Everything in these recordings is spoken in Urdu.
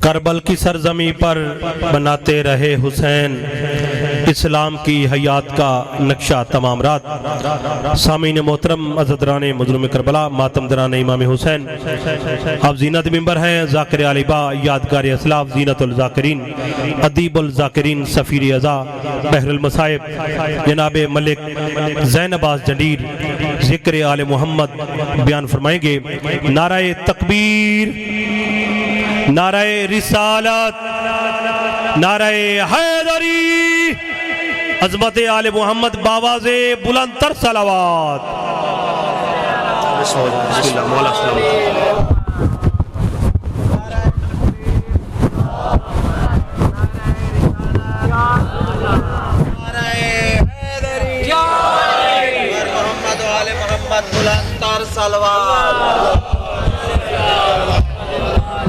کربل کی سرزمین پر بناتے رہے حسین اسلام کی حیات کا نقشہ تمام رات۔ سامعین محترم، عزتران مظلوم کربلا، ماتم دران امام حسین، اب زینت ممبر ہیں ذاکر علی با، یادگار اسلاف، زینت الذاکرین، ادیب الذاکرین، سفیر ازا، بحر المصائب، جناب ملک زین عباس جنڈیر ذکر آل محمد بیان فرمائیں گے۔ نعرہ تکبیر، نعرہ رسالت، نعرہ حیدری، عظمت آل محمد باواز بلند تر صلوات۔ بسم اللہ مولا سلام۔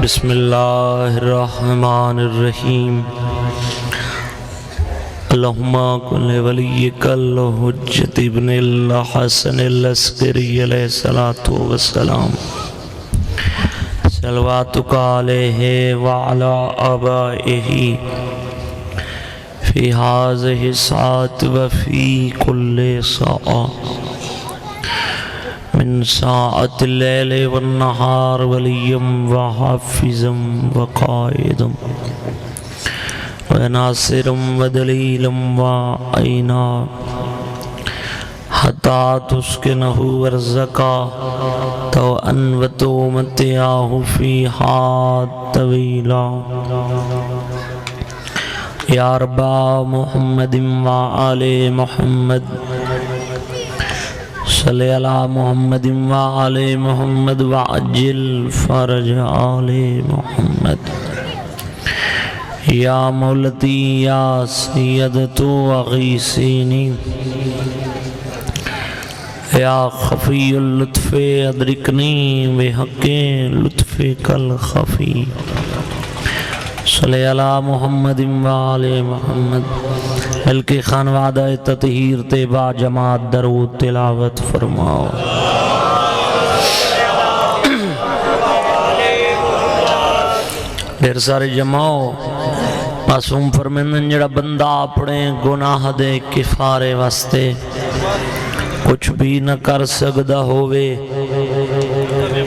بسم اللہ الرحمن الرحیم۔ اللہم کن ولیک الحجت ابن الحسن العسکری علیہ السلام، صلواتک علیہ وعلی آبائہ فی ہذہ الساعۃ وفی کل ساعۃ من ساعت اللیل والنہار ولیم وحافظم وقائدم وناصرم ودلیلم وعینا حتی تسکنہ ورزقا توأن وتمتعہ فیہا طویلا یا رب محمد وآل محمد صلی اللہ محمد وآل محمد وعجل فرج آل محمد یا مولتی یا سیدتو اغیسینی یا خفی اللطف ادرکنی بحق لطف کل خفی صلی اللہ محمد وآل محمد۔ ملکی خانوادہ تطہیر تیبا جماعت درود تلاوت فرماؤ۔ دیر سارے جماؤ معصوم فرمیندن جڑا بندہ اپنے گناہ دے کفارے واسطے کچھ بھی نہ کر سکدا ہوئے،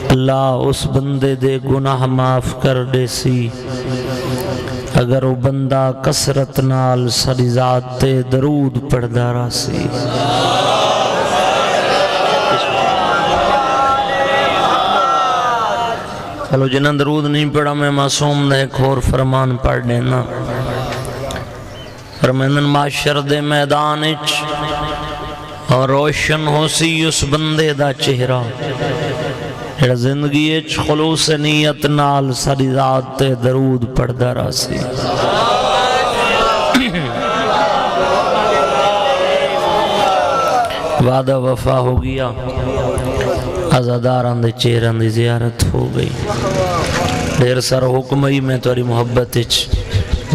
اللہ اس بندے دے گناہ معاف کر دے سی اگر وہ بندہ کسرت نال ساری ذات تے درود پڑھدا رہا سی۔ چلو جنہاں درود نہیں پڑھا میں معصوم نے ایک اور فرمان پڑھ دینا۔ فرمائن معاشر دے میدان اچ اور روشن ہو سی اس بندے دا چہرہ جڑا زندگی اچ خلوص نیت نال ساری ذات تے درود پڑھدا رہا سی۔ وعدہ وفا ہو گیا، عزاداران دے چہران دی زیارت ہو گئی، دیر سر حکم ہی میں توری محبت اچ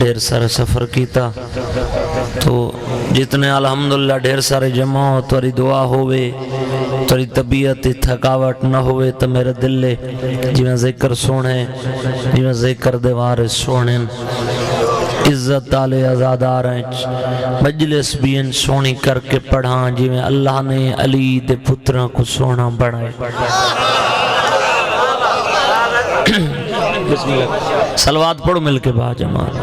دیر سارے سفر کیتا تو جتنے الحمدللہ دیر سارے جمع ہو توری دعا ہوئے، توری طبیعت تھکاوٹ نہ ہوئے تو میرے دل لے جی میں ذکر سونے، جی میں ذکر دیوار سونے، عزت آلے عزادار ہیں، مجلس بھی ان سونی کر کے پڑھاں جی میں اللہ نے علی دے پتروں کو سونا بڑھائے۔ بسم اللہ صلوات پڑھو مل کے با جماعت۔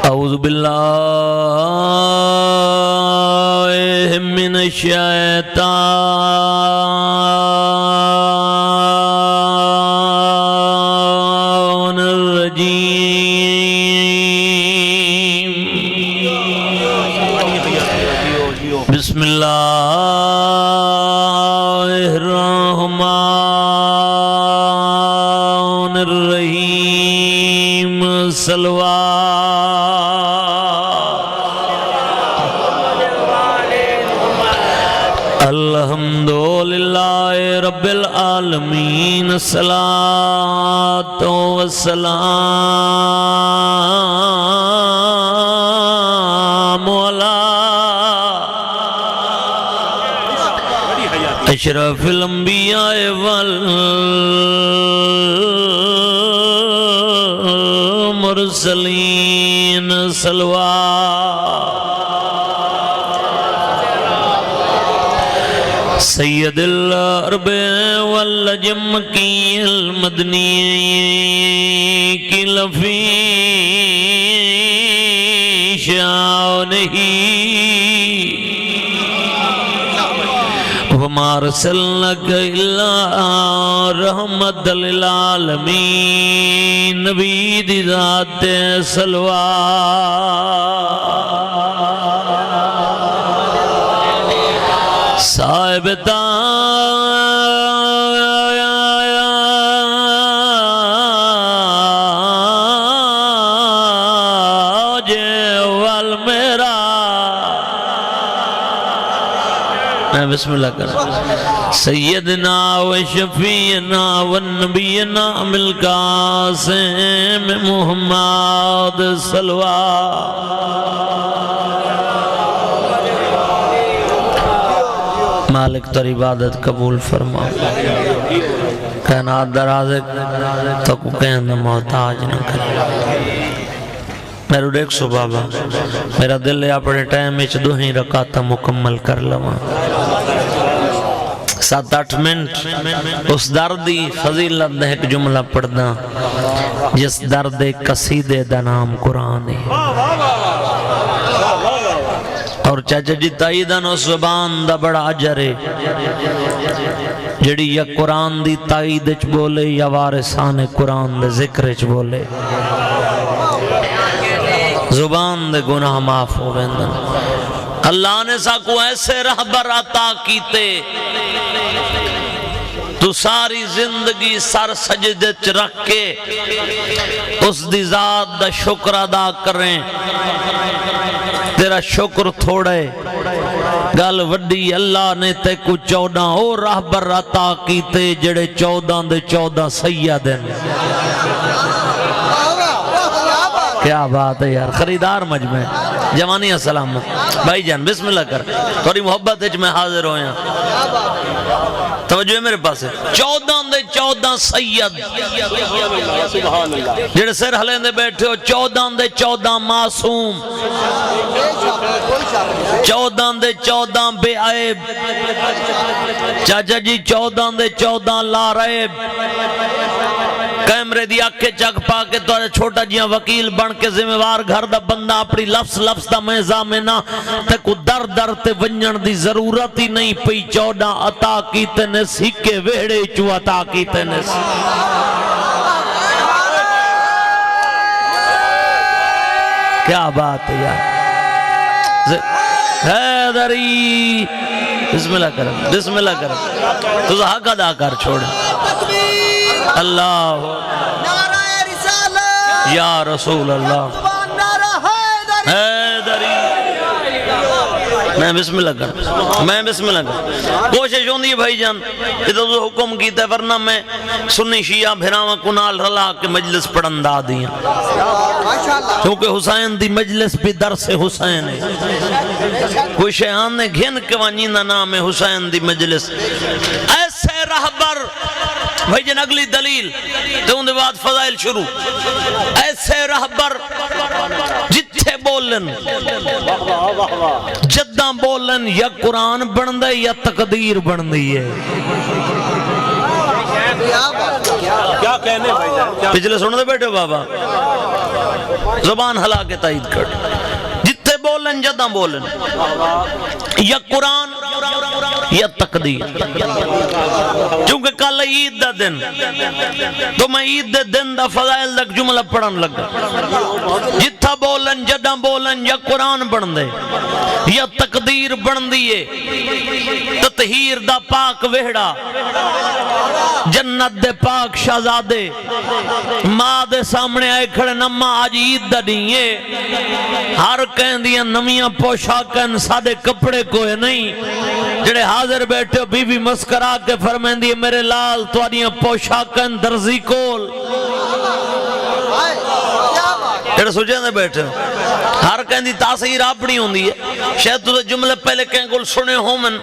اعوذ باللہ من الشیطان الرجیم، بسم اللہ الرحمن الرحیم، صلوات الحمدللہ رب العالمین، الصلاة والسلام علی اشرف الانبیاء والمرسلین صلوات سید العرب والعجم کی المدنی کی لفی شانہی وما ارسلناک الا رحمت للعالمین نبی دی ذات صلوات صاحب تاج والمیرا میں بسم اللہ کر سیدنا و شفیعنا و نبینا القاسم محمد صلوات مالک تر عبادت قبول فرما کائنات درازق تو کو کہنا محتاج نہ کرے میرے دیکھ سو بابا میرا دل ہے اپنے ٹائم میں دو ہی رکعتہ مکمل کر لواں 7-8 منٹ اس دردی فضیلت دے ایک جملہ پڑھنا جس درد قصیدے دا نام قرآن ہے اور چاچا جی تائیدن و زبان دا بڑا عجر ہے جڑی یا قرآن دی تائید اچ بولے یا وارثان قرآن دے ذکر اچ بولے زبان دے گناہ معاف ہو بندن اللہ نے سا کو ایسے رہبر عطا کیتے تو ساری زندگی سر سجدے چ رکھ کے اس دی ذات دا شکر ادا کریں تیرا شکر تھوڑے گل وڈی اللہ نے تے کو 14 اور رہبر عطا کیتے جڑے 14 دے 14 سید ہیں کیا بات ہے یار خریدار مجمع جوانی السلام بھائی جان بسم اللہ کر تھوڑی محبت ہے میں حاضر ہویا توجہ ہے میرے پاس ہے 14 دے 14 سید جڑے سر ہلیں دے بیٹھے ہو 14 دے 14 معصوم 14 دے 14 بے عیب چاچا جی 14 دے 14 لا ریب کیمرے دی آکھے چک پا کے تو چھوٹا جیاں وکیل بن کے ذمہ وار گھر دا بندہ اپنی لفظ دا میزا میں نہ تے کو در در تے ونجن دی ضرورت ہی نہیں پئی 14 عطا کیتے نے سکے ویڑے چو عطا کیتے نے کیا بات ہے یار حیدری بسم اللہ کرم بسم اللہ کرم تو حق ادا کر چھوڑ اللہ یا رسول اللہ حیدری میں بسم اللہ کر کوشش ہوندی ہے بھائی جان یہ تو حکم کیتا ہے ورنہ میں سنی شیعہ بھراواں کنال رلا کے مجلس پڑھندا دیاں کیونکہ حسین دی مجلس بھی درس حسین ہے کوئی شیعان نے گھن کے وانجیندہ نام ہے حسین دی مجلس ایسے رہبر بھائی جن اگلی دلیل تو ان دے بعد فضائل شروع ایسے رہبر جتھے بولن جداں بولن یا قرآن بن دے یا تقدیر بن دی ہے کیا کہنے بھائی جان پچھلے سن دے بیٹھے بابا زبان ہلا کے تائید کر جتھے بولن جداں بولن یا قرآن یا تقدیر چونکہ کل عید دا دن تو میں عید دے دن دا فضائل دا جملہ پڑھن لگا جتھا بولن جداں بولن یا قرآن بن دے یا تقدیر بن دیئے تطہیر دا پاک وہڑا جنت دے پاک شہزادے ماں دے سامنے آئے کھڑے نمہ آج عید دا دیئے ہر کہیں دیاں نمیاں پوشاکن سادے کپڑے کوئے نہیں جڑے حاضر بیٹھے ہو بی بی مسکرا کے فرمائیں دیئے میرے لال توانیاں پوشاکن درزی کول جڑے سوچیں دے بیٹھے ہر ہر کہندی تاثیر اپنی ہوندی ہے شاید تو جملے پہلے کہیں کول سنے ہومن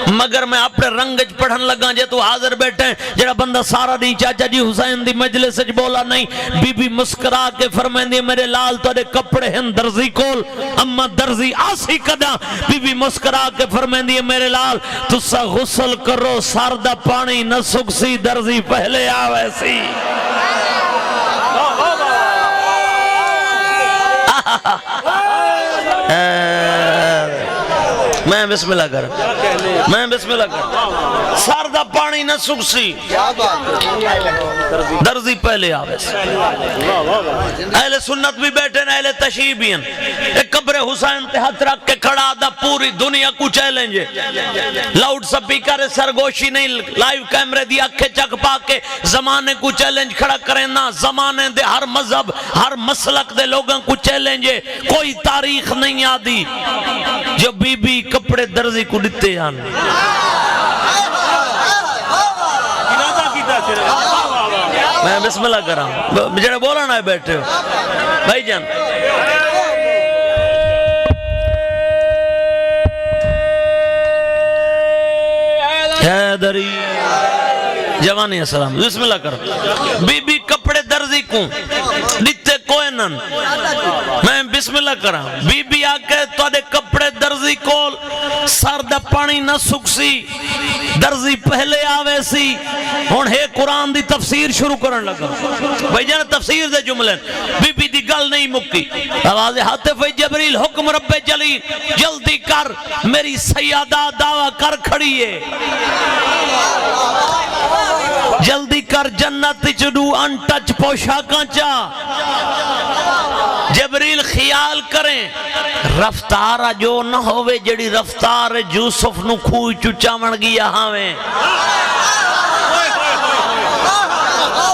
مگر میں اپنے رنگ وچ پڑھن لگا جے تو حاضر بیٹھے جڑا بندہ سارا دی چاچا جی حسین دی مجلس وچ بولا نہیں بی بی مسکرا کے فرمائندی میرے لال تہاڈے کپڑے ہیں درزی کول اما درزی آسی کدا بی بی مسکرا کے فرمائندی میرے لال تسا غسل کرو سر دا پانی نہ سکسی درزی پہلے آوے سی میں بسم اللہ کر میں بسم اللہ کر سر دا پانی نہ سکسی درزی پہلے آوے اہل سنت بھی بیٹھے نا اہل تشیع بھی ہیں ایک قبر حسین تے ہاتھ رکھ کے کھڑا دا پوری دنیا کو چیلنج لاؤڈ سپیکر سرگوشی نہیں لائیو کیمرے دی اکھے چک پا کے زمانے کو چیلنج کھڑا کریں نا زمانے دے ہر مذہب ہر مسلک دے لوگوں کو چیلنج کوئی تاریخ نہیں آدی جو بی بی کپڑے درزی کو دیتے ہیں میں بسم اللہ کر رہا ہوں جڑے بولا نہ بیٹھے ہو بھائی جان حیدری جوانی السلام بسم اللہ کرو بی بی کپڑے درزی کو دیتے کوئی نن میں بسم اللہ کرا بی بی آکے تو دے کپڑے درزی کول سر دا پانی نہ سکسی درزی پہلے آوے سی ہون ہے قرآن دی تفسیر شروع کرن لگا بھائی جانا تفسیر دے جملے بی بی دی گل نہیں مکی آواز حاطف جبریل حکم رب جلیل جلدی کر میری سیادہ دعویٰ کر کھڑی ہے جلدی کر جنت چڈو انٹچ پوشاکاں چا جبریل خیال کریں رفتار جو نہ ہوئے جڑی رفتار یوسف نو کھوئی چچامن گیا ہاویں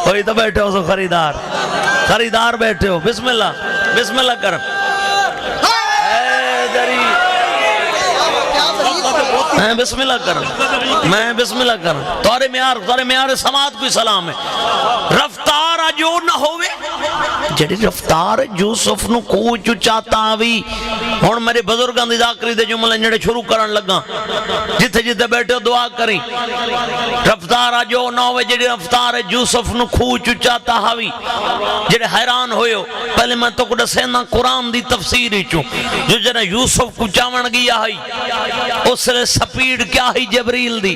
کوئی تو بیٹھے ہو سو خریدار بیٹھے ہو بسم اللہ کر میں بسم اللہ کر تورے میار سماعت کوئی سلام ہے رفتار جو نہ ہوئے جڑی رفتار یوسف نو کوئی چاہتا آوی ہون میرے بزرگاں دی ذاکری دے جملے جڑے شروع کرن لگا جتھے بیٹھے دعا کریں رفتار جو نہ ہوئے جڑی رفتار یوسف نو کوئی چاہتا آوی جڑے حیران ہوئے پہلے میں تو کڑا سینا قرآن دی تفسیری چوں جو جڑے یوسف کو چاون گیا ہے اس لئے سپیڈ کیا ہی جبریل دی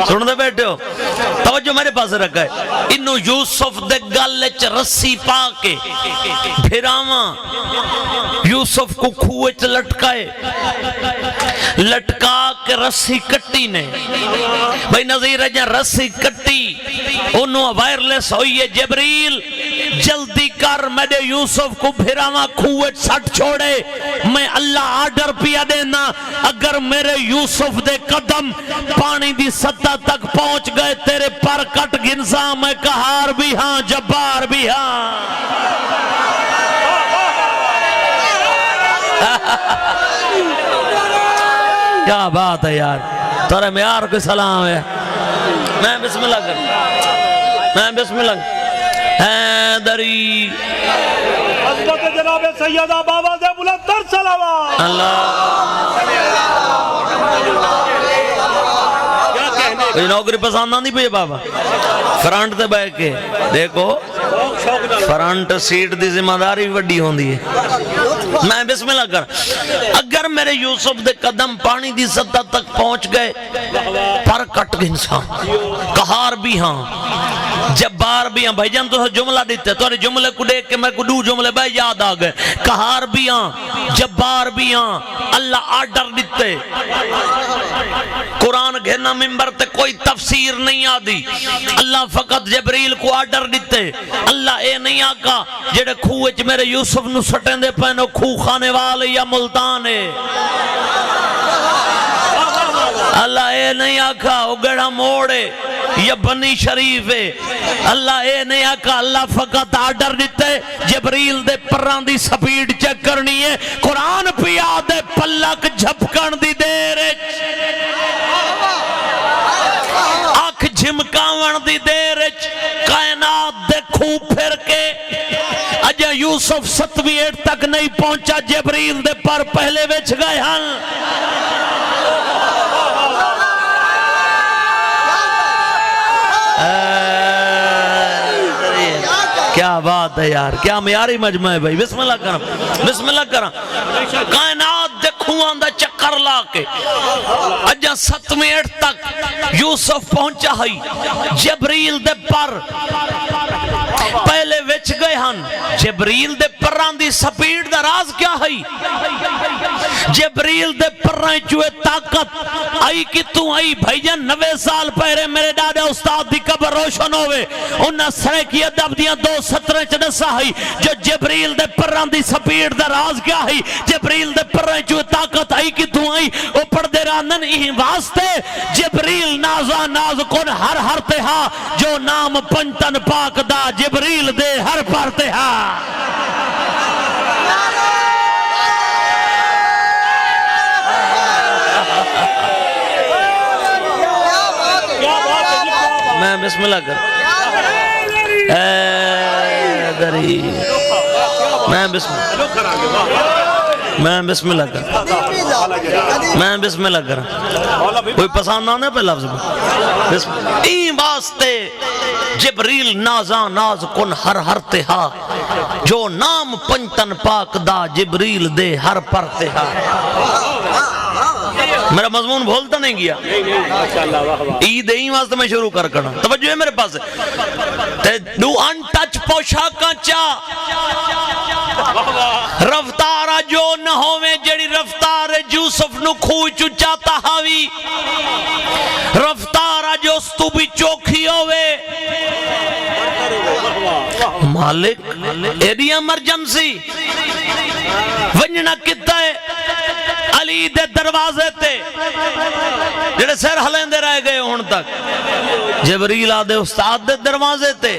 سن دے بیٹھے ہو توجہ میرے پاس رکھا ہے انہوں یوسف دے گلچ رسی پا کے بھیراواں یوسف کو کھوچ لٹکائے لٹکا کے رسی کٹی نے بھائی نظیر جہاں رسی کٹی انہوں وائرلیس ہوئی ہے جبریل جلدی کر میرے یوسف کو بھیراواں کھوچ سٹ چھوڑے میں اللہ آرڈر پیا دینا اگر میرے یوسف دے قدم پانی دی سطح تک پہنچ گئے تیرے پر کٹ گنسا میں قہار بھی ہاں جبار بھی ہاں کیا بات ہے یار تورے میار کو سلام ہے میں بسم اللہ کر حیدری عظمت جناب سیدہ بابا سے بلندر صلوات کوئی نوکری پسند نہیں پہ بابا فرنٹ تے بیٹھ کے دیکھو فرنٹ سیٹ دی ذمہ داری وڈی ہوندی ہے میں بسم اللہ کر اگر میرے یوسف دے قدم پانی دی سطح تک پہنچ گئے پر کٹ گنسان قہار بھی ہاں جبار بھی ہاں بھائی جان تو جملہ دیتے تو جملے کو دیکھ کے میں کو دو جملے بھائی یاد آگئے قہار بھی ہاں جبار بھی ہاں اللہ آرڈر دیتے قرآن گھرنا ممبر تے کوئی تفسیر نہیں آدی اللہ فقط جبریل کو آرڈر دیتے اللہ اے نہیں آکا جڑے کھوچ میرے یوسف نو سٹیں دے پہنو کھو خانے والے یا ملتان ہے اللہ اے نہیں آکا اگڑا موڑے یا بنی شریف ہے اللہ اے نہیں آکا اللہ فقط آرڈر دیتے جبریل دے پران دی سپیڈ چیک کرنی ہے قرآن پیا دے پلک جھپکن دی دیر آنکھ جھمکاون دی دیر کائنات دے کھو پھر کے اجا یوسف 7ویں ایٹ تک نہیں پہنچا جبریل دے پر پہلے وچ گئے ہن کیا بات ہے یار کیا معیاری مجمع ہے بھائی بسم اللہ کرم کائنات دے کھواں دا چکر لا کے اجا 7ویں ایٹ تک یوسف پہنچا ہی جبریل دے پر پہلے وچ گئے ہن جبریل دے پران دی سپیڈ دا راز کیا ہے جبریل دے پران چوئے طاقت آئی کی تو آئی بھائی جان 90 سال پہرے میرے ڈاڈے استاد دی قبر روشن ہوئے انہاں سرے کی ادب دیاں 2:17 چنسا ہے جو جبریل دے پران دی سپیڈ دا راز کیا ہے جبریل دے پران چوئے طاقت آئی کی تو آئی او پڑھ دے رانن ہی واسطے جبریل نازا ناز کن ہر تہا جو نام پنتن پاک دا جبریل دے ہر پر تہا میں بسم اللہ کر میں بسم اللہ کر کوئی پسند نہ پہ لفظ این واسطے جبریل نازاں ناز کن ہر تہا جو نام پنجتن پاک دا جبریل دے ہر پر تہا میرا مضمون بھولتا نہیں گیا عید ہی واسطے میں شروع کرنا توجہ ہے میرے پاس تے دو ان ٹچ پوشاکاں چا رفتارہ جو نہ ہوئے جڑی رفتار یوسف نو کھوئی چاہتا ہاوی رفتارہ جو ستو بھی چوکھی ہوئے مالک ایڈی ایمرجنسی ونجنا کتا ہے علی دے دروازے تے جڑے سیر ہلیں دے رہ گئے ہون تک جبریل آدھے استاد دے دروازے تے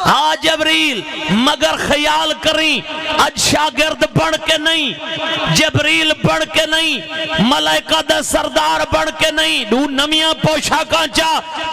ہاں جبریل مگر خیال کریں اج شاگرد بڑھ کے نہیں جبریل بڑھ کے نہیں ملائکہ دے سردار بڑھ کے نہیں دو نمیاں پوشاکاں چا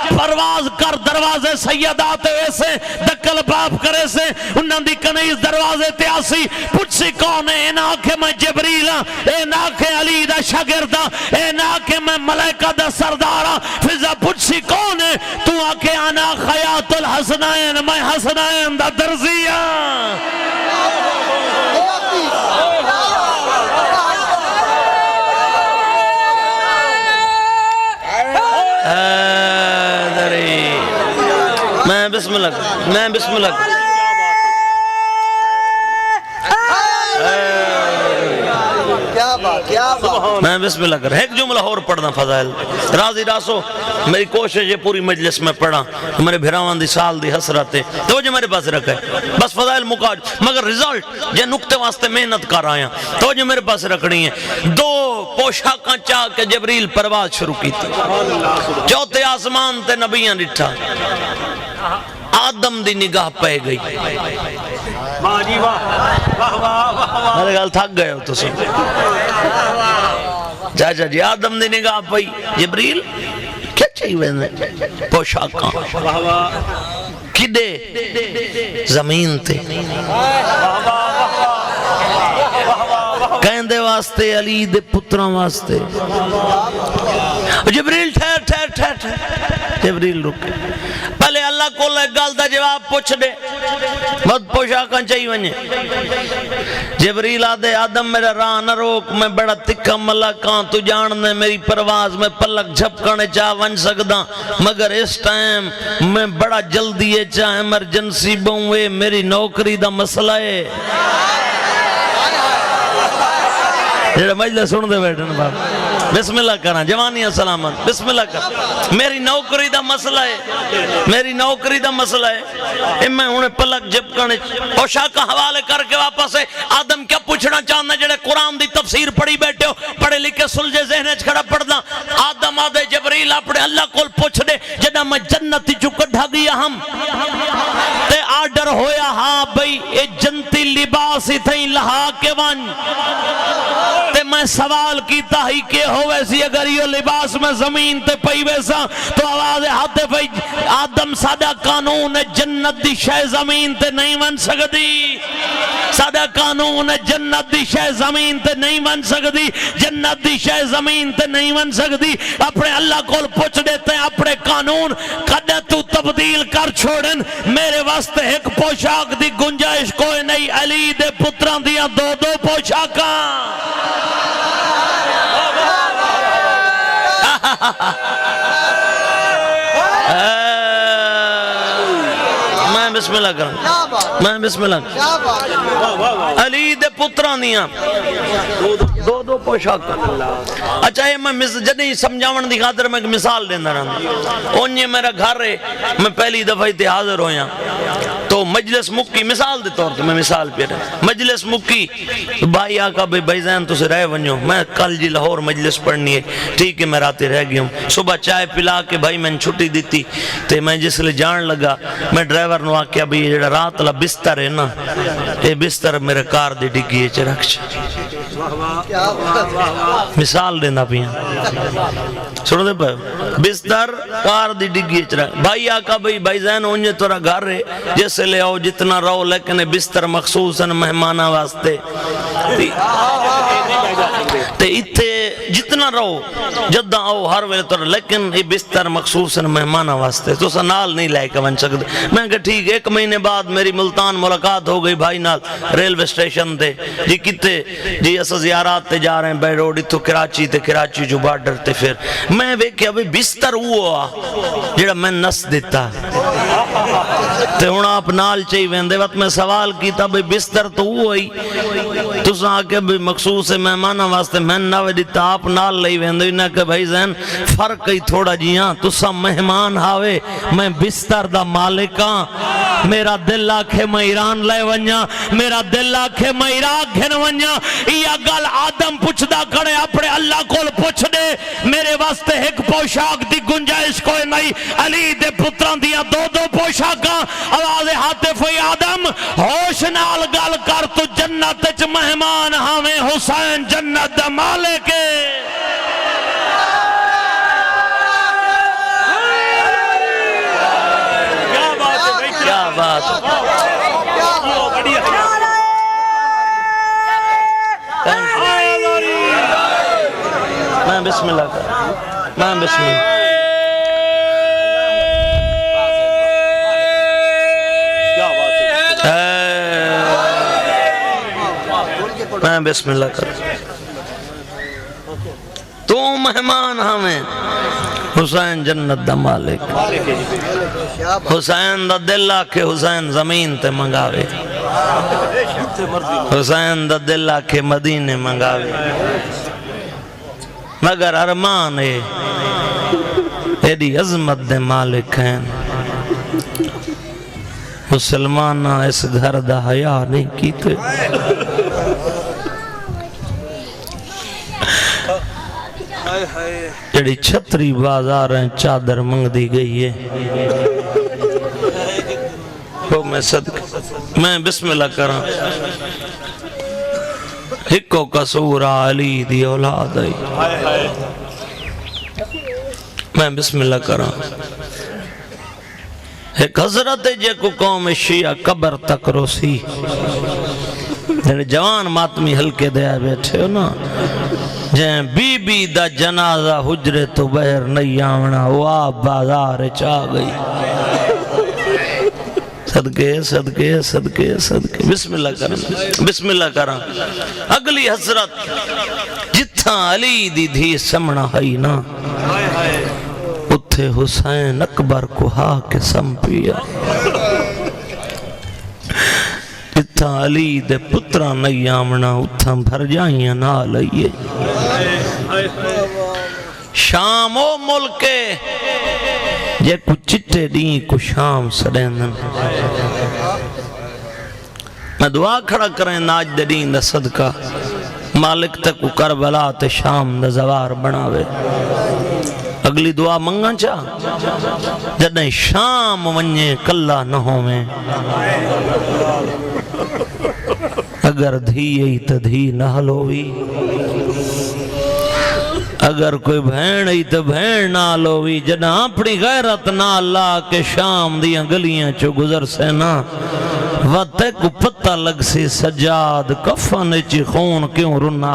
پرواز کر دروازے سیدات ویسے دکل باپ کرے سے انہاں دی کنیز دروازے تے آسی پوچھ سی کون ہے اینا آکھے میں جبریل اینا آکھے علی دا شاگرد اینا آکھے میں ملائکہ دا سردار فضا پوچھ سی کون ہے تو آکھے انا خیات الحسنائن میں حسنائن دا درزیہ میں بسم اللہ میں بسم اللہ کر ایک جملہ اور پڑھنا فضائل راضی راسو میری کوشش ہے پوری مجلس میں پڑھا میرے بھراوان دی سال دی حسرت ہے تو جو میرے پاس رکھا ہے بس فضائل مکاج مگر رزلٹ یہ نکتے واسطے محنت کر آیا تو جو میرے پاس رکھنی ہے دو پوشاکاں چاہ کے جبریل پرواز شروع کی تھی چوتھے آسمان تے نبیاں ڈٹھا آدم دی نگاہ پہ گئی میرے گال تھک گئے ہو تو سن چاچا جی آدم دی نگاہ پہ جبریل کیا چاہیے وینے پوشاکاں کدے زمین تے کہندے واسطے علی دے پتراں واسطے جبریل ٹھہر جبریل رکے پہلے اللہ کو لے گال دا جواب پوچھ دے بہت پوشاکاں چاہیے ونجے جبریل آدھے آدم میرا راہ نہ روک میں بڑا تکھا ملکاں تو جاننے میری پرواز میں پلک جھپکانے چاہ ون سکدا مگر اس ٹائم میں بڑا جلدی ہے چاہ ایمرجنسی بہوئے میری نوکری دا مسئلہ ہے جڑا مجلس سن دے بیٹھن باپ بسم اللہ کرنا جوانیاں سلامت بسم اللہ کرنا میری نوکری دا مسئلہ ہے میں انہیں پلک جھپکانے پوشاک کا حوالے کر کے واپس ہے آدم کیا پوچھنا چاہنا جڑے قرآن دی تفسیر پڑھی بیٹھے ہو پڑھے لکھے سلجھے ذہنے کھڑا پڑھنا آدم آدھے جبریل اپنے اللہ کو پوچھ دے جڑا میں جنتی چکا ڈھا گیا ہم تے آرڈر ہویا ہاں بھئی اے جنتی لباس ہی تھیں لہا کے ون تے میں میں سوال کیتا ہی کہ ہوئے سی اگر یہ لباس میں زمین تے پئی ویسا تو آواز ہاتھ پئی آدم ساڈا قانون جنت دی شے زمین تے نہیں بن سکتی ساڈا قانون جنت دی شے زمین تے نہیں بن سکتی جنت دی شے زمین تے نہیں بن سکتی اپنے اللہ کو پوچھ دیتے ہیں اپنے قانون کدے تو تبدیل کر چھوڑن میرے واسطے ایک پوشاک دی گنجائش کوئی نہیں علی دے پتران دیا دو دو پوشاکاں میں بسم اللہ کروں میں بسم اللہ کروں علی دے پتران دیا دو دو پوشاک اچھا یہ میں جدیں سمجھاون دی خاطر میں مثال دینا رہا انہیں میرا گھر ہے میں پہلی دفعہ تے حاضر ہویا تو مجلس مکی مثال دے طور تے میں مثال پہ رہا مجلس مکی بھائی آقا بھائی زین تو سے رہ ونیو میں کل جی لاہور مجلس پڑھنی ہے ٹھیک ہے میں راتے رہ گیا ہوں صبح چائے پلا کے بھائی میں چھٹی دیتی تے میں جس لئے جان لگا میں ڈرائیور نو آکیا بھائی یہ رات لا بستر ہے نا یہ بستر میرے کار دی ڈگی ہے چھ رکھ مثال دینا پیا سنو دے پہ بستر کار دی ڈگی ہے چھ رکھ بھائی آقا بھائی زین انجھے تورا گھر ہے جیسے لے آؤ جتنا رہو لیکن بستر مخصوصاً مہمانہ واسطے تے اتھے جتنا رہو جدہ آؤ ہر ویلے تورا لیکن یہ بستر مخصوصاً مہمانہ واسطے تو سنال نہیں لائے کے ون سکتے میں کہا ٹھیک ایک مہینے بعد میری ملتان ملاقات ہو گئی بھائی نال ریلوے سٹیشن تے جی کتے جی اسا زیارات تے جا رہے ہیں بے روڈی تو کراچی تے کراچی جو بارڈر تے پھر میں ویکھیا بھئی بستر ہوا جڑا میں نس دیتا تے ہونا آپ نال چاہی ویندے وقت میں سوال کیتا بھئی بستر تو ہوئی تو سا آکے بھئی مخصوص مہمانہ واسطے میں نہ دیتا آپ نال لئی ویندے انہاں کہ بھئی زین فرق ہی تھوڑا جی ہاں تو سا مہمان ہاوے میں بستر دا مالکاں میرا دل آکھے میں ایران لے ونیا میرا دل آکھے میں عراق گھن ونیا یہ گل آدم پوچھ دا کڑے اپنے اللہ کو پوچھ دے میرے واسطے ایک پوشاک دی گنجائش کوئی نہیں علی دے پتران دیا دو دو پوشاکاں آواز حاطف ہوئی آدم ہوش نال گل کر تو جنت چ مہمان ہمیں حسین جنت دا مالک کیا بات میں بسم اللہ کر میں بسم اللہ میں بسم اللہ کر تو مہمان ہمیں حسین جنت دا مالک حسین دا دل آکے حسین زمین تے منگاوے حسین دا دل آکے مدینے منگاوے مگر ارمان ہے ایڈی عظمت دے مالک ہیں مسلمانہ اس گھر دا حیا نہیں کیتے جڑی چھتری بازار ہیں چادر منگ دی گئی ہے وہ میں صدق میں بسم اللہ کرا ہکو قصورہ علی دی اولاد آئی میں بسم اللہ کرا ایک حضرت جے کو قوم شیعہ قبر تک روسی جوان ماتمی ہلکے دیا بیٹھے ہو نا جہاں بی بی دا جنازہ حجرے تو بہر نہیں آونا وہ آپ بازار چاہ گئی صدقے صدقے صدقے صدقے بسم اللہ کریں بسم اللہ کریں اگلی حضرت جتھا علی دی دھی سمنا ہے نا اتھے حسین اکبر کو ہا کے سم پیا اتھا علی دے پترہ نہیں آمنا اتھا بھر جائیں نہ لئیے شام و ملکے جے کو چٹے دیں کو شام سڑیندن میں دعا کھڑا کریں ناج دے دیں دا صدقہ مالک تک کو کربلا تے شام دا زوار بناوے اگلی دعا منگا چاہ جدیں شام ونجے کلہ نہ ہوئے اگر دھی ای تا دھی نہ ہلوی اگر کوئی بھین ہی تو بھین نہ لوی جنا اپنی غیرت نہ لا کے شام دیاں گلیاں چو گزر سے نا وتے کو پتہ لگ سی سجاد کفن چی خون کیوں رنا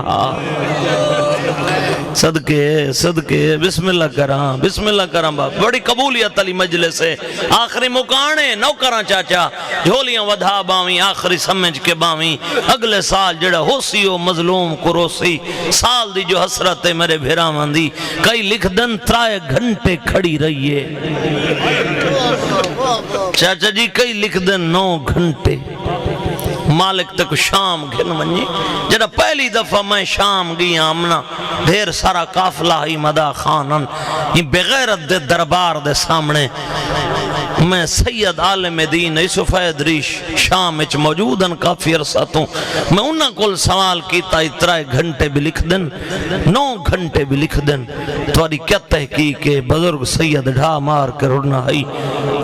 صدقے صدقے بسم اللہ کراں باپ بڑی قبولیت علی مجلس ہے آخری مکانے نو کراں چاچا جھولیاں ودھا باویں آخری سمجھ کے باویں اگلے سال جڑا ہو سی ہو مظلوم کو روسی سال دی جو حسرت ہے میرے بھیرا مندی کئی لکھ دن 3 گھنٹے کھڑی رہیے چاچا جی کئی لکھ دن 9 گھنٹے مالک تک شام گھن منی جڑا پہلی دفعہ میں شام گیا امنا ڈھیر سارا قافلہ ہی مدا خانن یہ بغیرت دے دربار دے سامنے میں سید عالم دین یوسف ادریش شام اچ موجودن کافی عرصہ تو میں انہاں کل سوال کیتا 3 گھنٹے بھی لکھ دن 9 گھنٹے بھی لکھ دن تواری کیا تحقیق ہے بزرگ سید ڈھا مار کے رڑنا ہے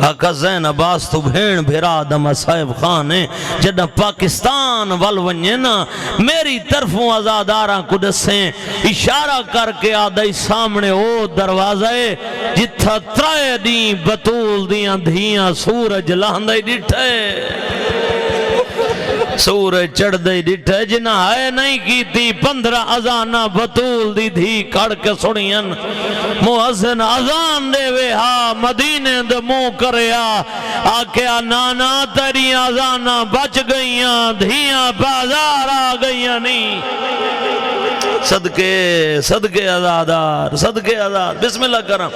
آقا زین عباس تو بھین بھیرا دم صاحب خان ہے جڑا پاکستان والونجے نا میری طرفوں آزاداراں کو دسیں اشارہ کر کے آدھائی سامنے او دروازہ ہے جتھا 3 دیں بطول دیاں دھیاں سورج لاندائی ڈٹھے سورج چڑھ دے ڈٹھے جنہ آئے نہیں کی تھی 15 ازانہ بطول دی دھی کڑ کے سنین محسن ازان دے وے ہاں مدینے دے منہ کریا آکیا نانا تیری ازانہ بچ گئیاں دھیاں بازار آ گئیاں نہیں صدقے ازادار صدقے ازاد بسم اللہ کرم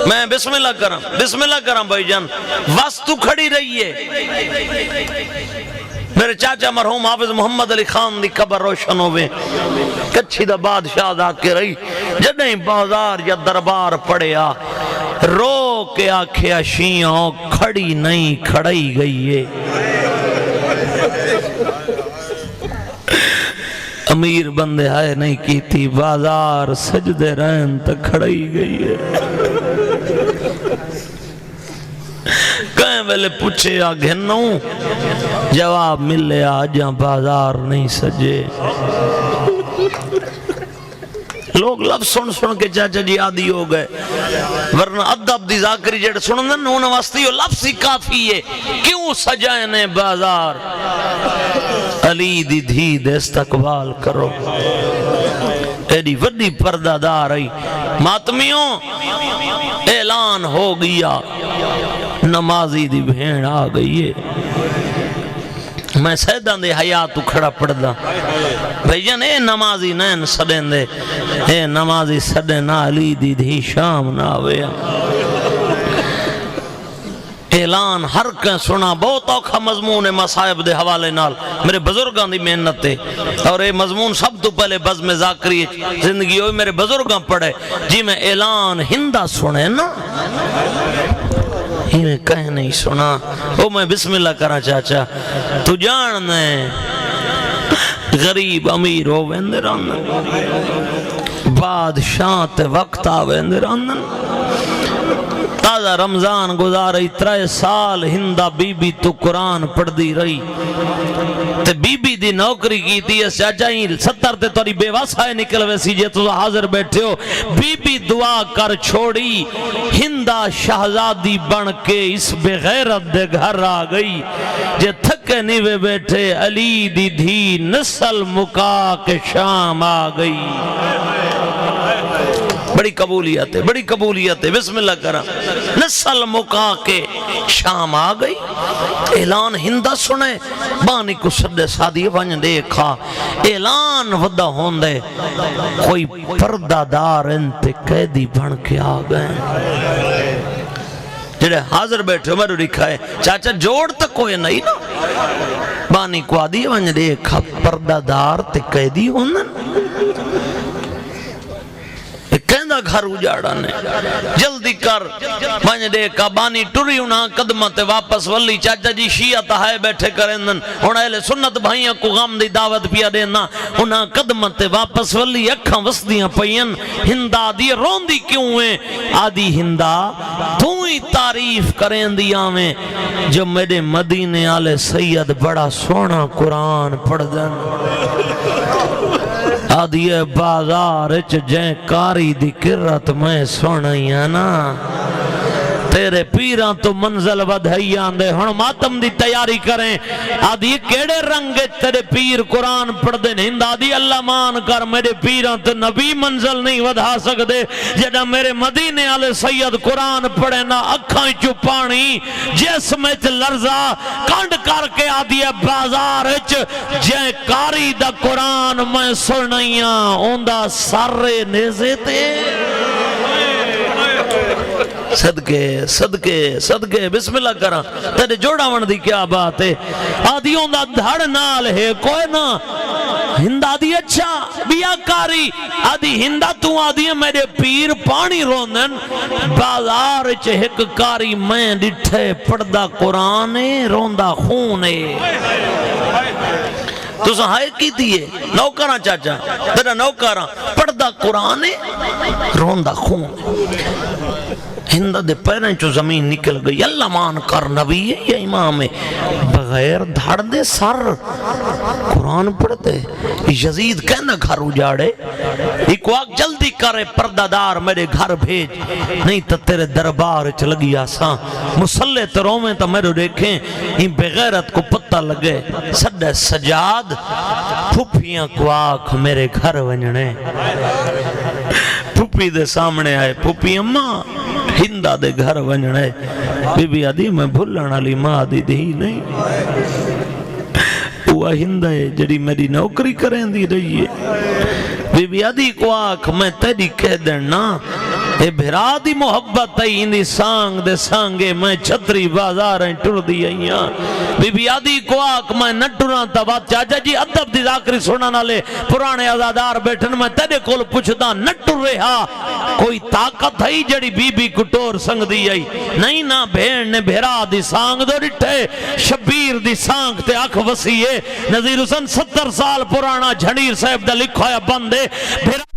میں بسم اللہ کرم بھائی جان وستو کھڑی رہی ہے میرے چاچا مرحوم حافظ محمد علی خان دی قبر روشن ہوئے کچھی دا بادشاہ دا کے رہی جنہیں بازار یا دربار پڑیا رو کے آکھیا شیعوں کھڑی نہیں کھڑائی گئی ہے امیر بندے آئے نہیں کی تھی بازار سجدے رہن تک کھڑائی گئی ہے کہیں ویلے پوچھے آ گھنوں جواب ملے آجاں بازار نہیں سجے لوگ لفظ سن کے چاچا جی آدھی ہو گئے ورنہ ادب دی ذاکری جڑ سنن انہوں واسطی ہو لفظ ہی کافی ہے کیوں سجائنے بازار علی دی دھی دے استقبال کرو ایڈی وڈی پردہ دار آئی ماتمیوں اعلان ہو گیا نمازی دی بھین آ گئی ہے میں سیدان دے حیات کھڑا پڑ دا بھائی جان اے نمازی نین سڑیں دے اے نمازی سڑیں نا علی دی دھی شام نہ آوے اعلان ہر کہیں سنا بہت اوکھا مضمون ہے مصائب دے حوالے نال میرے بزرگاں دی محنت ہے اور اے مضمون سب تو پہلے بزم ذاکری زندگی ہوئی میرے بزرگاں پڑھے جی میں اعلان ہندہ سنے نا ہی میں کہیں نہیں سنا او میں بسم اللہ کرا چاچا تو جاننے غریب امیر ہو ویندے راندن بادشاہ تے وقت آ ویندے راندن تازہ رمضان گزارئی 3 سال ہندہ بی بی تو قرآن پڑھ دی رہی تے بی بی دی نوکری کی تھی اس چاچائیں 70 تے توری بے واسائے نکل ویسی جے تو حاضر بیٹھے ہو بی بی دعا کر چھوڑی ہندہ شہزادی بن کے اس بغیرت دے گھر آ گئی جے تھکے نیوے بیٹھے علی دی دھی نسل مکا کے شام آ گئی بڑی قبولیت ہے بسم اللہ کرم نسل مکا کے شام آ گئی اعلان ہندہ سنے بانی کو سدے سادی ون دیکھا اعلان ودا ہوندے کوئی پردہ دار انتے قیدی بن کے آ گئے جڑے حاضر بیٹھے مرو لکھا ہے چاچا جوڑ تک کوئی نہیں نا بانی کو آدھی ون دیکھا پردہ دار تے قیدی ہوندن کہندہ گھر اجاڑا نے جلدی کر بانج دے کا بانی ٹوری انہاں قدمت واپس ولی چاچا جی شیعہ تہائے بیٹھے کرندن انہاں اہل سنت بھائیاں کو غم دی دعوت پیا دینا انہاں قدمت واپس ولی اکھاں وسدیاں پئین ہندہ دی روندی کیوں ہیں آدھی ہندہ تو ہی تعریف کریں دیا میں جو میرے مدینے آلے سید بڑا سونا قرآن پڑھ دن آدھی بازار چ جیں کاری دی کرت میں سنئی نا تیرے پیران تو منزل ودھائیاں دے ہن ماتم دی تیاری کریں آدھی کیڑے رنگ تیرے پیر قرآن پڑھ دے ہند آدھی اللہ مان کر میرے پیران تو نبی منزل نہیں ودھا سکدے جڑا میرے مدینے والے سید قرآن پڑھے نہ اکھاں چوں پانی جسم وچ لرزا کنڈ کر کے آدھی بازار وچ جے کاری دا قرآن میں سنیاں اوندا سارے نیزے تے صدقے صدقے صدقے بسم اللہ کرا تیرے جوڑا ون دی کیا بات ہے آدھیوں دا دھڑ نال ہے کوئی نہ ہند آدھی اچھا بیا کاری آدھی ہندہ تو آدھی میرے پیر پانی روندن بازار چے ایک کاری میں ڈٹھے پڑھدا قرآن روندہ خون تو سہائے کی دیئے نوکراں چاچا تیرا نوکراں پڑھدا قرآن روندہ خون ہندہ دے پیریں چو زمین نکل گئی اللہ مان کر نبی ہے یا امام ہے بغیر دھڑ دے سر قرآن پڑھتے یزید کہنا گھر اجاڑے ایک وقت جلدی کرے پردہ دار میرے گھر بھیج نہیں تو تیرے دربار چلگی آسان مسلح تروں میں تو میرے دیکھیں ان بغیرت کو پتہ لگے سڈے سجاد پھوپیاں کو آنکھ میرے گھر ونجنے پھوپی دے سامنے آئے پھوپی اماں ہندہ دے گھر ونجنے بی بی آدھی میں بھولن علی ماں آدھی دی نہیں وہ ہندہ ہے جڑی میری نوکری کریں دی رہی ہے بی بی آدھی کو آنکھ میں تیری کہہ دینا اے بھرا دی محبت ہے اندی سانگ دے سانگے میں چھتری بازار ہیں ٹر دی آئیاں بی بی آدھی کو آنکھ میں نہ ٹران تا بات چاچا جی ادب دی ذاکری سنانا لے پرانے آزادار بیٹھن میں تیرے کول پوچھدا نہ ٹر رہا کوئی طاقت ہے جڑی بی بی کٹور سنگ دی آئی نہیں نہ بھیڑ نے بھرا دی سانگ دو ڈٹھے شبیر دی سانگ تے آنکھ وسیعے نظیر حسن 70 سال پرانا جھنیر صاحب دا لکھایا بندے بھرا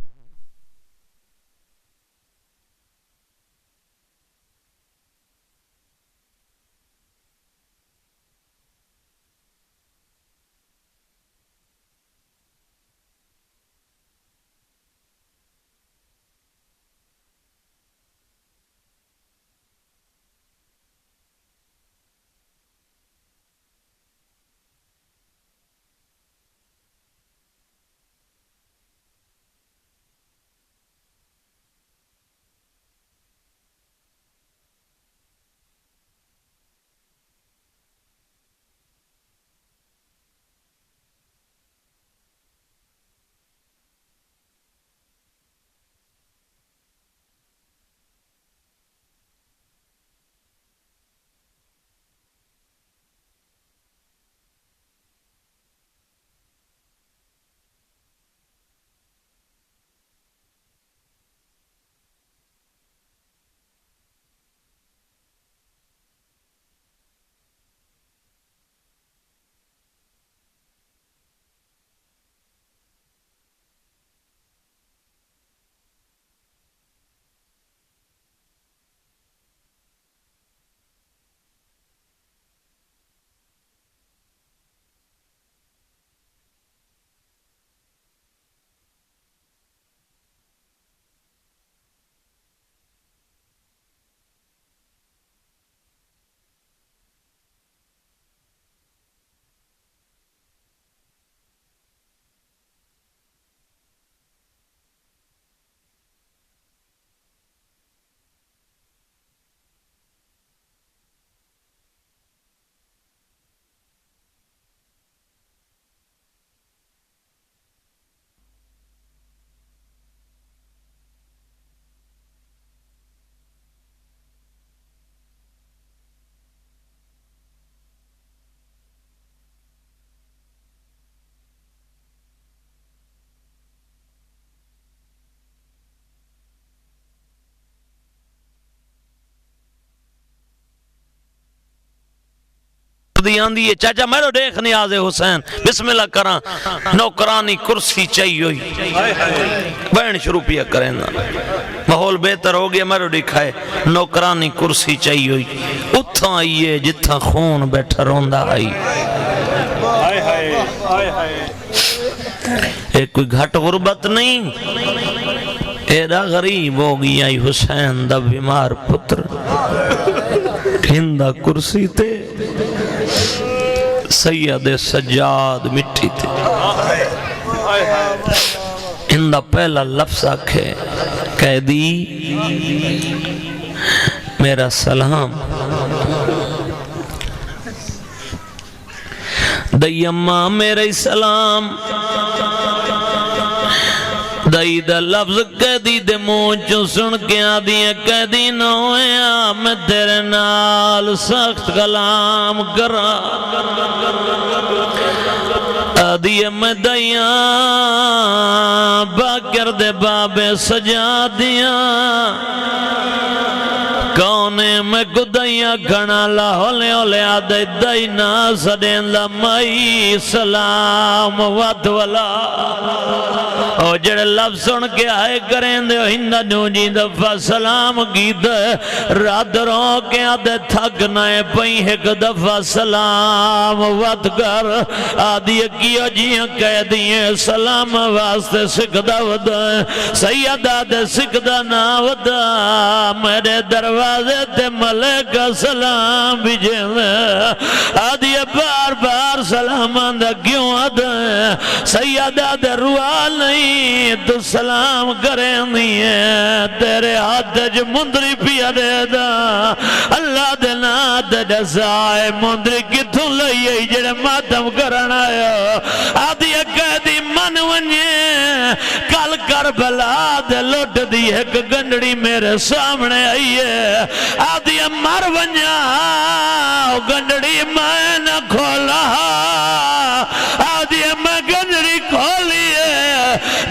آندھی ہے چاچا میرے دیکھ نیاز حسین بسم اللہ کراں نوکرانی کرسی چاہیے ہوئی بین شروع پیا کریں ماحول بہتر ہو گیا میرے دکھائے نوکرانی کرسی چاہیے ہوئی اتھا آئیے جتھا خون بیٹھا روندہ آئی ایک کوئی گھٹ غربت نہیں، ایڈا غریب ہو گیا حسین دا بیمار پتر ہندہ کرسی تے سید سجاد مٹی تے ہندہ پہلا لفظ آکھے قیدی میرا سلام، دیمہ میرے سلام، دائی دا لفظ قیدی دے مونچوں سن کے آدھی ہے قیدی نہ ہویا میں تیرے نال سخت کلام کرا، آدھی ہے میں دائیاں باکر دے بابے سجا دیاں، کونے میں گدائیاں کھنا لاہولے ہولے آدھے دائی نا سڑین لمائی سلام وات والا او جڑے لفظ سن کے آئے کریں دے ہندہ نوجی دفعہ سلام کی دے رات رو کے آدھے تھک نائے پہیں ایک دفعہ سلام وات کر آدھی کیا جیاں کہہ دیئے سلام واسطے سکدہ ودا سیدہ دے سکدہ نا ودا میرے دروازے تے ملک سلام بھیجے آدھی بار بار سلام آندہ کیوں آدھے سیدہ دے روح نہیں تو سلام کریں دیئے تیرے ہاتھ جو مندری پیا دے دا اللہ دے نات جسائے مندری کتھوں لئیے جڑے ماتم کرنا ہے آدھی قیدی من ونجے کل کربلا دے لوٹ دی ایک گنڈڑی میرے سامنے آئیے آدھی مر ونجا گنڈڑی میں نہ کھولا آدھی میں گنڈڑی کھولی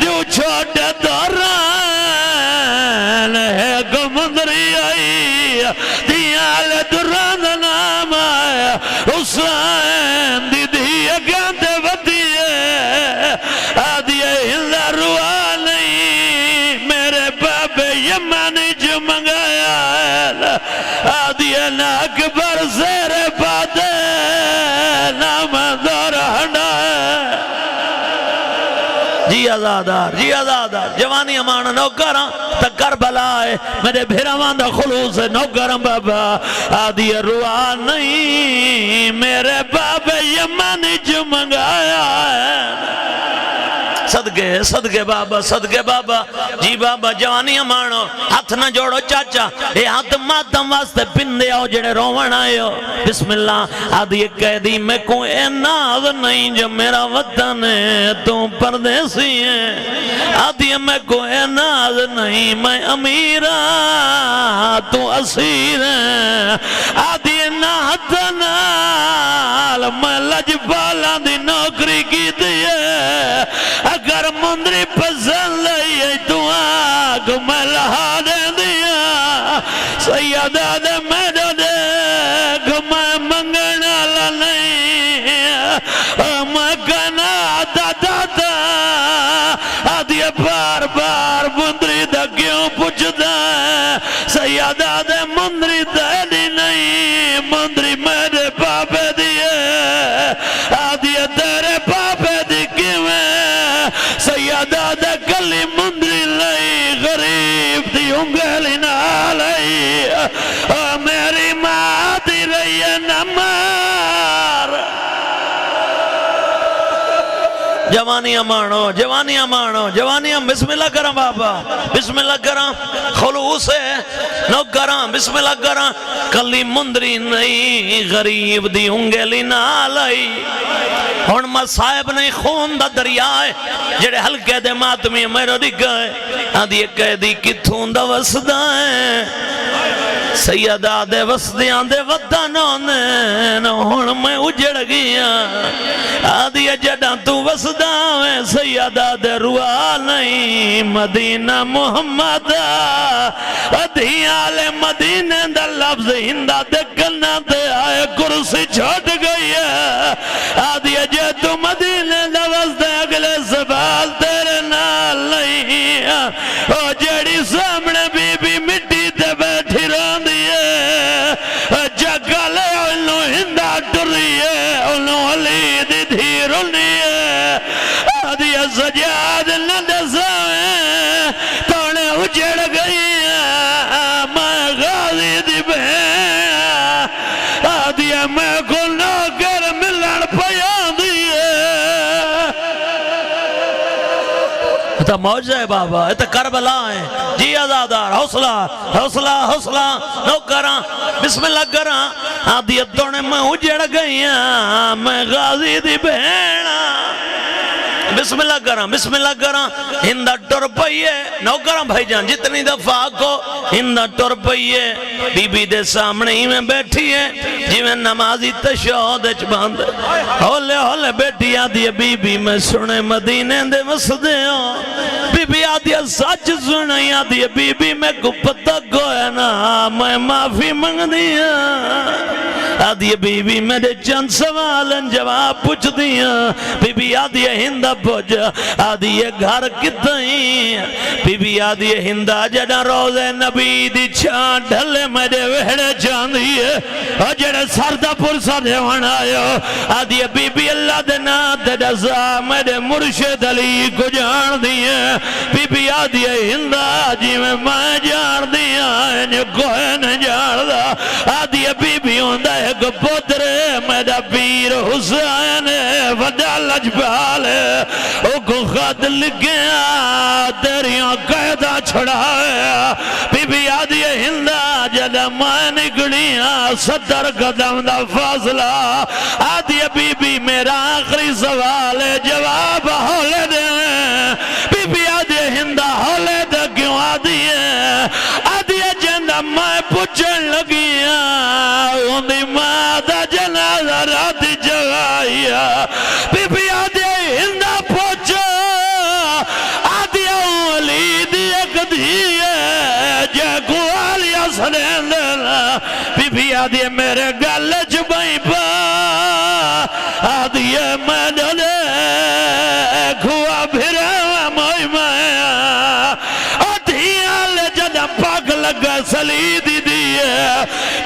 جو چھوٹے دوران ہے گمندری آئی دیال دوران نام آیا حسین دی دی اگاندے ودیے آدھی ہندہ روا نہیں میرے بابے یمانی جو منگایا ہے آدھی نا اکبر زیر بادے نام دور ہنڈا ہے جی آزادار جی آزادار جوانی امانہ نوکراں تک کربلا ہے میرے بھیروان دا خلوص نوکراں بابا آدھی روا نہیں میرے بابے یمانی جو منگایا ہے صدقے بابا جی بابا جوانی امانو ہاتھ نہ جوڑو چاچا اے ہاتھ ماتم واسطے پندے آؤ جڑے روان آئے ہو بسم اللہ آدھی قیدی میں کوئی ناز نہیں جو میرا وطن ہے تو پردیسی ہے آدھی میں کوئی ناز نہیں میں امیرہ تو اسیر ہے آدھی ناہت نال میں لجبالاں دی نوکری کی دیئے اگر مندری پسند لئیے تو آگ میں لہا دے دیا سیدہ دے میڈا دیکھ میں منگنا لنئی میں کنا دادا آدھی بار بار مندری دا کیوں پوچھتا ہے سیدہ دے مندری دے نہیں مندری میرے پاپے دیئے آدھی تیرے پاپے دی کیویں سیدہ دے کلی مندری لئی غریب دی انگلی نہ لئی میری ماں دی رہی نمار جوانیاں جوانیاں بسم اللہ کریں بابا بسم اللہ کریں خلوص ہے نو کریں بسم اللہ کریں کلی مندری نہیں غریب دی انگلی نہ لائی ہون مصائب نہیں خون دا دریائے جڑے حلقے دے ماتمی میرے دکھائے آدھی قیدی کتھوں دا وسدہ ہے سیدہ دے وسدیاں دے ودانوں نے ہون میں اجڑ گیا آدھی جڑاں تو وسدہ ہے سیدہ دے روا نہیں مدینہ محمد ادھی آلے مدینہ دا لفظ ہندہ دے کنا دے آئے کرسی چھوٹ گئی ہے آدھی جے تو مدینہ دا وسدہ اگلے سبال تیرے نال نہیں او جڑی سامنے بی بی مٹی تے بیٹھی رہن دیئے جگہ لے انہوں ہندہ ٹریئے انہوں علی دی دھیر انہی ہے آدھی سجا اجڑ گئی میں غازی دی بہن آدھی میں کو نوکر ملن پیا دیئے یہ موجزہ ہے بابا یہ کربلا ہے جی آزادار حوصلہ حوصلہ حوصلہ نوکراں بسم اللہ کراں آدھی ادھونے میں اجڑ گئی میں غازی دی بہن بسم اللہ کراں ہندہ ٹر پئیے نوکراں بھائی جان جتنی دفعہ کو ہندہ ٹر پئیے بی بی دے سامنے ہی میں بیٹھی ہے جی میں نمازی تشہد اچ باندھ ہولے ہولے بیٹھی آدھی بی بی میں سنے مدینے دے مسدے ہوں بی بی آدھی سچ سنے آدھی بی بی میں کو پتہ گویا نا میں معافی منگ دیا آدھی بی بی میرے چند سوالن جواب پوچھ دیا بی بی آدھی ہندہ پوچھ آدھی یہ گھر کتنی بی بی آدھی ہندہ جڑا روزے نبی دی چھان ڈھلے میرے وہڑے چاند دیئے اور جڑے سردہ پرسا دیوان آئیو آدھی بی بی اللہ دینا تیڑا سا میرے مرشد علی کو جان دیئے بی بی آدھی ہندہ جی میں جان دیا انہیں کوئی نہ جان دا آدھی بی بی ہوندہ ایک پترے میرا پیر حسین وڈا لجبال او کو خط لکھیا تیریاں قیدہ چھڑایا بی بی آدھی ہندہ جدہ میں نکڑیاں 70 قدم دا فاصلہ آدھی بی بی میرا آخری سوال ہے جواب ہولے دے بی بی آدھی ہندہ ہولے دے کیوں آدھی ہے آدھی جندہ میں پوچھن لگیاں اندھی مادہ جنازہ راتی جگائیا بی بی آدھی ہندہ پوچھا آدھی اولی دی ایک دیئے جے کو آلیا سنین دینا بی بی آدھی میرے گلچ بھائی پا آدھی میں ڈلے کھوا پھرے موئی مایا آدھی آلے جدہ پاک لگا سلیدی دیئے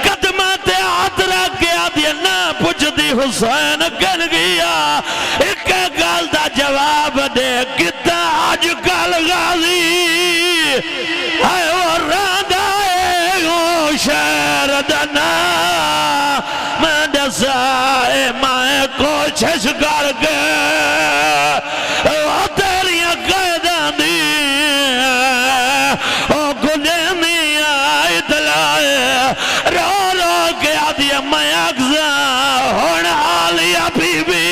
قدمات آترہ کے آدھی نا پوچھ دی حسین کن گیا ایک گال دا جواب دے کتا آج کال غازی آئے وہ راندہ گو شہر دنا میں دسائے میں کوشش کر کے وہ تیریاں قیدہ دی وہ گلیں دیا اطلاعے رو رو کے آدھی میں اگزا ہونا آلیا بی بی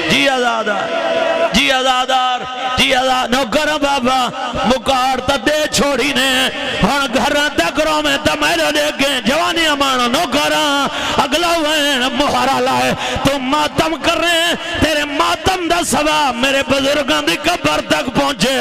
جی آزادار جی آزادار جی آزاد نوکر بابا مکار تا دے چھوڑی نے ہن گھر تکروں میں تا میرے دیکھیں جوانی امانو نوکراں اگلا وین مہارا لائے تو ماتم کر رہے ہیں تیرے ماتم دا ثواب میرے بزرگاں دی قبر تک پہنچے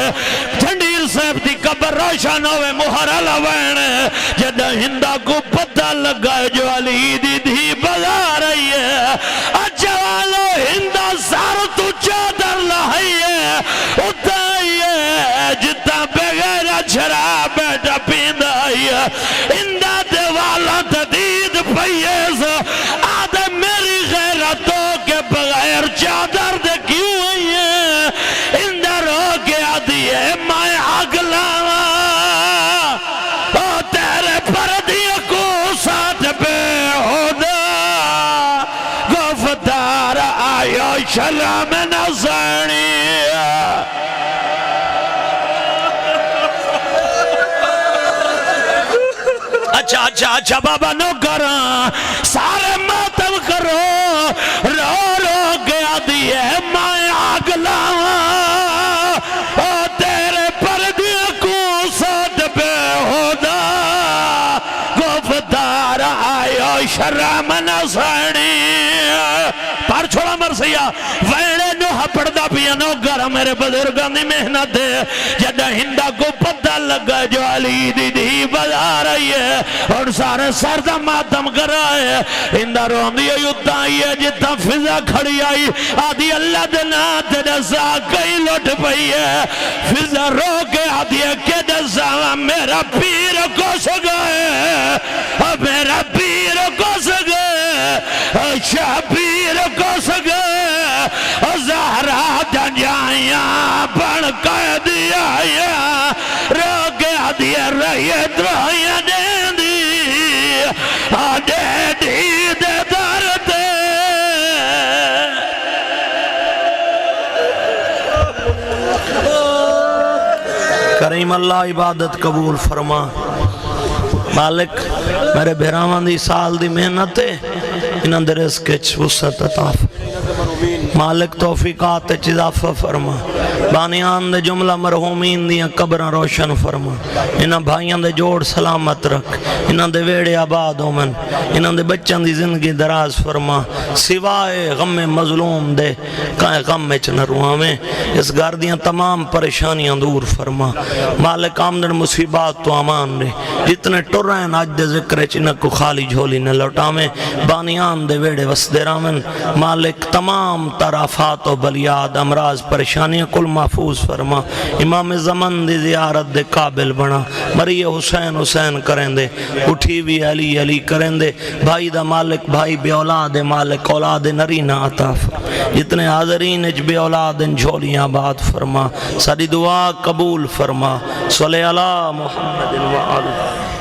جھنڈیر صاحب دی قبر روشن ہوئے مہارا لائے جدہ ہندہ کو پتہ لگا جو علی دی دھی بلا رہی ہے اجوالو ہندہ سار تو چادر لائی ہے اتائی ہے جتا بغیر چھرا بیٹا پیندہ ہے ہندہ دیوالا تدید پیس آدھے میری غیرتوں کے بغیر چادر دے کیوں ہوئی ہے ہندہ رو کے آدھی ہے میں اگلا تیرے پردیوں کو ساتھ بے ہودا گفتار آیا شلام نظرنی اچھا بابا نو کراں سارے ماتم کرو رو رو گیا دیئے میں آگلا تیرے پردیوں کو ساتھ بے ہودا گفتار آیا شرم نظرنی پار چھوڑا مرسیہ ویڑے نو ہپڑ پیا نو گھر میرے بزرگان دی محنت ہے جدہ ہندہ کو پتہ لگا جو علی دی دی بلا رہی ہے اور سارے سردہ ماتم کر رہا ہے ہندہ روم دی یوتا آئی ہے جتا فضا کھڑی آئی آدھی اللہ دینا تیرے سا کئی لوٹ پئی ہے فضا رو کے آدھی ہے کہ دسا میرا پیر کو سگئے میرا پیر کو سگئے شبیر کو سگئے زہرہ جنجائیاں پڑھ کے دیا دیا رہی درائیاں دین دی آڈے دی دے دارتے کریم اللہ عبادت قبول فرما مالک میرے بھراواں دی سال دی محنت ہے انہاں دے رزق وچ وسعت عطا مالک توفیقات وچ اضافہ فرما بانیان دے جملہ مرحومین دیاں قبراں روشن فرما انہاں بھائیاں دے جوڑ سلامت رکھ انہاں دے ویڑے آباد ہومن انہاں دے بچاں دی زندگی دراز فرما سوائے غم مظلوم دے کائیں غم وچ نہ رواویں اس گھر دیاں تمام پریشانیاں دور فرما مالک آمدن مصیبات تو امان رہے جتنے ٹر رہے ہیں آج دے ذکر وچ انہاں کو خالی جھولی نہ لوٹاویں بانیان دے ویڑے وسدے راویں مالک تمام طرافات و بلیاد امراض پریشانیاں کل محفوظ فرما امام زمن دی زیارت دے قابل بنا مری حسین حسین کریں دے اٹھی بھی علی علی کریں دے بھائی دا مالک بھائی بے اولاد مالک اولاد نرینہ عطا فرما جتنے حاضرین اچ بے اولاد جھولیاں بات فرما ساری دعا قبول فرما صلی اللہ محمد و آلہ